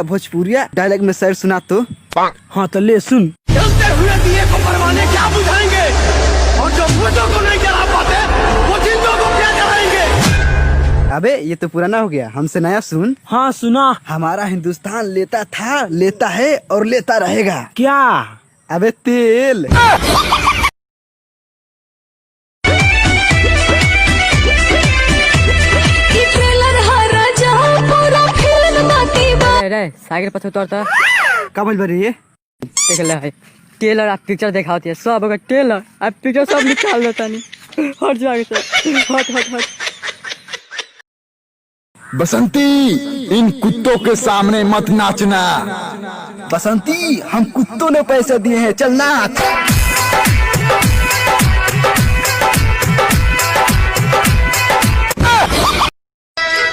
भोजपुरिया dialogue में शेर सुना तो। हाँ तो ले सुन। चलते हुए दिए को परवाने क्या बुझाएंगे, और जो मुझों को नहीं जला पाते वो जिंदों को क्या जलाएंगे। अबे ये तो पुराना हो गया, हमसे नया सुन। हाँ सुना। हमारा हिंदुस्तान लेता था, लेता है और लेता रहेगा। क्या? अबे तेल। साइकिल पर उतरता का बोल बे ये? देख ले भाई, टेलर आप पिक्चर दिखाती है सब, अगर टेलर आप पिक्चर सब निकाल देता नहीं। हट जाके से हट हट हट। बसंती, इन कुत्तों के सामने मत नाचना। बसंती, हम कुत्तों ने पैसे दिए हैं, चल नाच।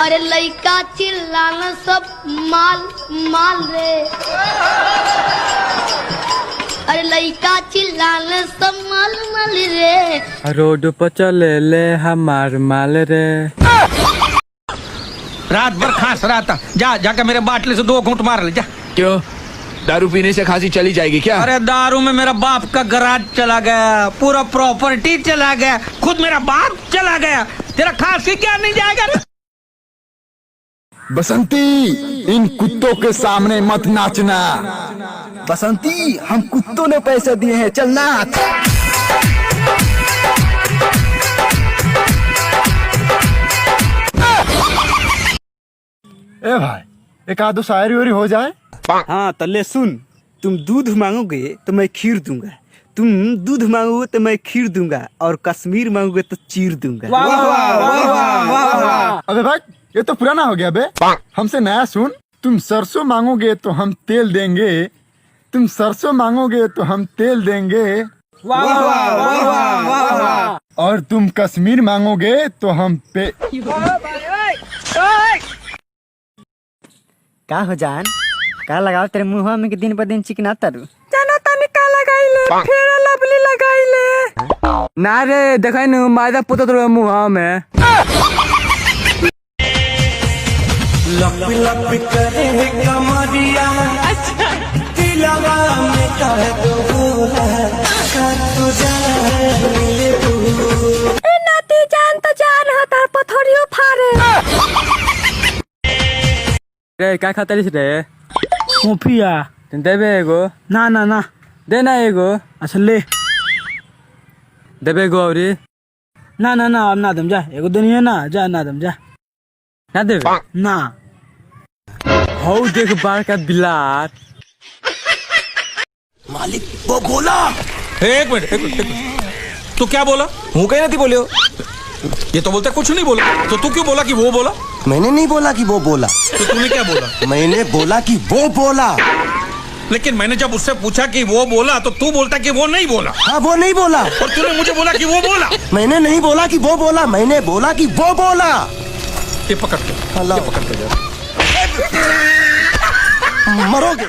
अरे लइका चिल्लाना सब माल माल रे, अरे लइका चिल्लाना सब माल माल रे। रोड पर चले ले हमार माल रे। रात भर खांस रहा था, जा जाकर मेरे बाटले से 2 घूंट मार ले जा। क्यों, दारू पीने से खांसी चली जाएगी क्या? अरे दारू में मेरा बाप का गराज चला गया, पूरा प्रॉपर्टी चला गया, खुद मेरा बाप चला गया, तेरा खांसी क्या नहीं जाएगा रे? बसंती, इन कुत्तों के सामने मत नाचना। बसंती, हम कुत्तों ने पैसे दिए हैं, चल नाच। ए भाई, एक आधो शायरी वायरी हो जाए। हाँ तो ले सुन। तुम दूध मांगोगे तो मैं खीर दूंगा, तुम दूध मांगोगे तो मैं खीर दूंगा, और कश्मीर मांगोगे तो चीर दूंगा। अबे भाई, ये तो पुराना हो गया बे। हमसे नया सुन। तुम सरसों मांगोगे तो हम तेल देंगे, तुम सरसों मांगोगे तो हम तेल देंगे, और तुम कश्मीर मांगोगे तो हम पे। का हो जान, का लगाओ तेरे मुंह में कि दिन पर दिन चिकनाता रू। जाना तानी का लगाइले, फेर लवली लगाइले। ना रे देखै न मायदा पुतो तो मुंह में। लपी लपी करे कमरिया, दिलवा में कह दो तू ए नाती जान तो जान हो, तार पथरियो फारे। रे का खातरिस रे? कॉफिया देबे एगो? ना ना ना देना एगो। अच्छा ले। देबे एगो औरी? ना ना ना अब ना दम, जा एगो दुनिया ना, जा ना दम जा। ना देबे ना। हौ देख बार का बिलार। मालिक वो बोला। एक मिनट, तू क्या बोला? हूँ कहीं नहीं बोले हो। ये तो बोलता कुछ नहीं बोला, तो तू क्यों बोला कि वो बोला? मैंने नहीं बोला कि वो बोला, तो तूने क्या बोला? मैंने बोला कि वो बोला। लेकिन मैंने जब उससे पूछा कि वो बोला तो तू बोलता कि वो नहीं बोला। हाँ वो नहीं बोला। और तूने मुझे बोला कि वो बोला। मैंने नहीं बोला कि वो बोला, मैंने बोला कि वो बोला। ये पकड़ के, मरोगे।